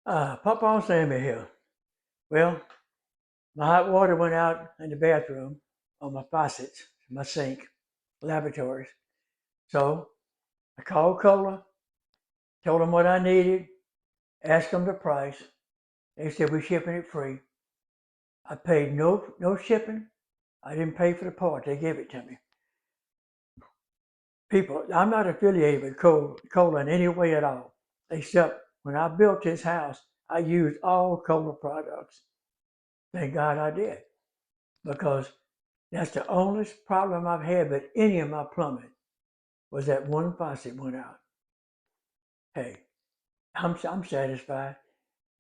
Pawpaw and Sammy here. Well, my hot water went out in the bathroom on my faucets, my sink, lavatories. So I called Kohler, told them what I needed, asked them the price. They said we're shipping it free. I paid no shipping. I didn't pay for the part. They gave it to me. People, I'm not affiliated with Kohler in any way at all, except when I built this house, I used all Kohler products. Thank God I did, because that's the only problem I've had with any of my plumbing was that one faucet went out. Hey, I'm satisfied.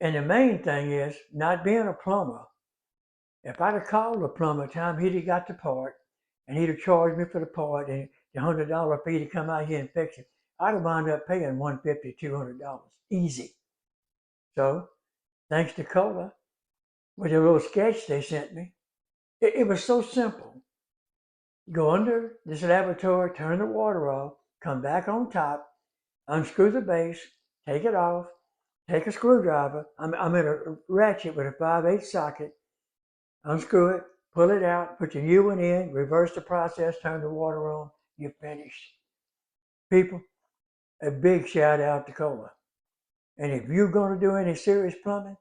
And the main thing is not being a plumber. If I'd have called the plumber time, he'd have got the part and he'd have charged me for the part and the $100 fee to come out here and fix it. I'd have wound up paying $150, $200 easy. So thanks to Kohler, with a little sketch they sent me, it was so simple. Go under this laboratory, turn the water off, come back on top, unscrew the base, take it off, take a screwdriver. I'm in a ratchet with a 5/8 socket, unscrew it, pull it out, put your new one in, reverse the process, turn the water on, you're finished. People, a big shout out to Kohler. And if you're going to do any serious plumbing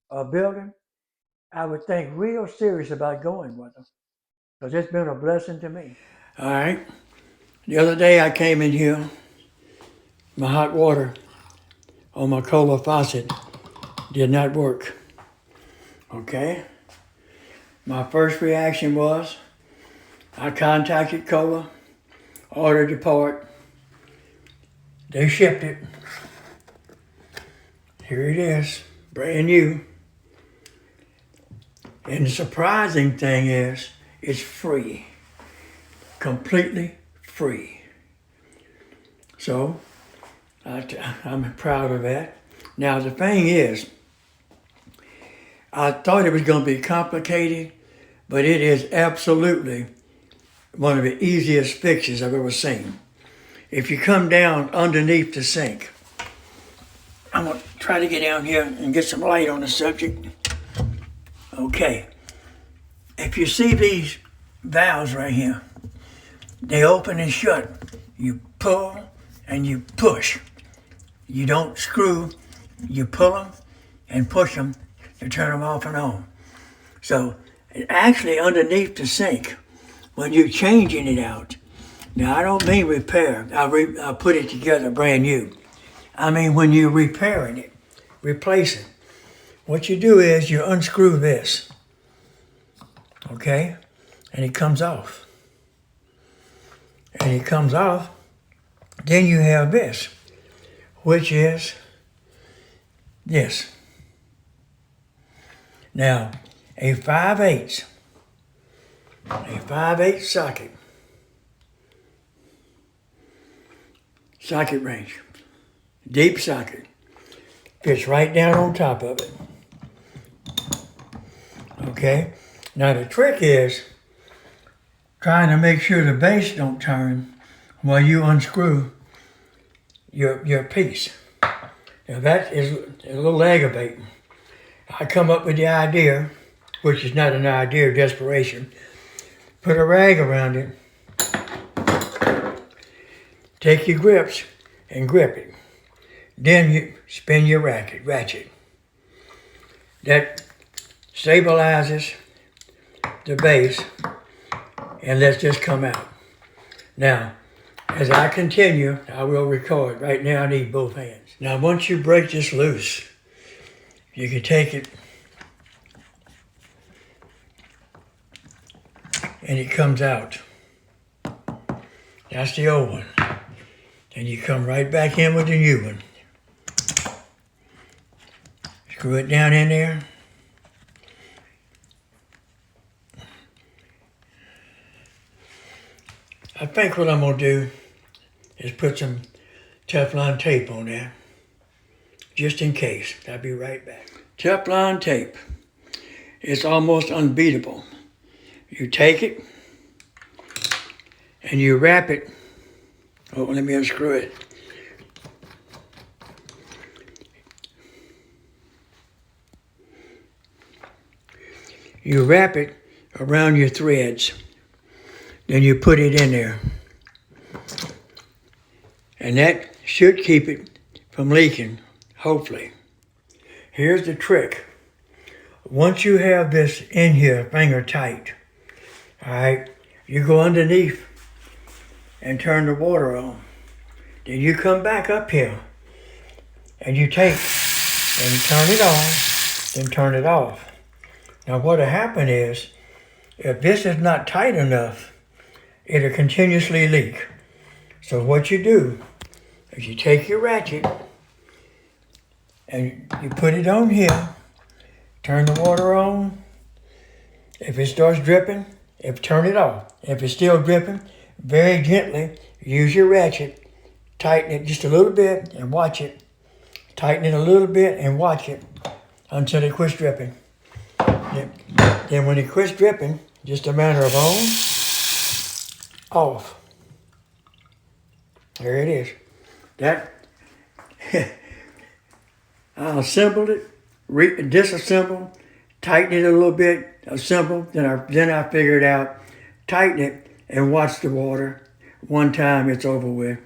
or building, I would think real serious about going with them, because it's been a blessing to me. All right. The other day I came in here, my hot water on my Kohler faucet did not work. Okay? My first reaction was I contacted Kohler, ordered the part. They shipped it. Here it is, brand new. And the surprising thing is, it's free. Completely free. So, I'm proud of that. Now, the thing is, I thought it was going to be complicated, but it is absolutely one of the easiest fixes I've ever seen. If you come down underneath the sink, I'm going to try to get down here and get some light on the subject. Okay. If you see these valves right here, they open and shut. You pull and you push. You don't screw, you pull them and push them to turn them off and on. So actually underneath the sink, when you're changing it out, now I don't mean repair, I'll put it together brand new. I mean when you're repairing it, replacing, what you do is you unscrew this, okay? And it comes off. And it comes off, then you have this, which is this. Now, a 5/8 socket range, deep socket, fits right down on top of it. Okay? Now the trick is trying to make sure the base don't turn while you unscrew your piece. Now that is a little aggravating. I come up with the idea, which is not an idea of desperation, put a rag around it, take your grips and grip it. Then you spin your ratchet. That stabilizes the base and lets this come out. Now, as I continue, I will record. Right now I need both hands. Now once you break this loose, you can take it and it comes out. That's the old one. And you come right back in with the new one. Screw it down in there. I think what I'm gonna do is put some Teflon tape on there, just in case. I'll be right back. Teflon tape is almost unbeatable. You take it and you wrap it. Oh, let me unscrew it. you wrap it around your threads. Then you put it in there. And that should keep it from leaking, hopefully. Here's the trick. Once you have this in here, finger tight, all right, you go underneath and turn the water on. Then you come back up here and you take and turn it on, then turn it off. Now what'll happen is, if this is not tight enough, it'll continuously leak. So what you do is you take your ratchet and you put it on here, turn the water on. If it starts dripping, turn it off. If it's still dripping, very gently use your ratchet, tighten it just a little bit and watch it. Tighten it a little bit and watch it until it quits dripping. Then when it quits dripping, just a matter of on, off. There it is. That I assembled it, disassembled, tightened it a little bit, assembled, then I figured out, tighten it and watch the water. One time it's over with.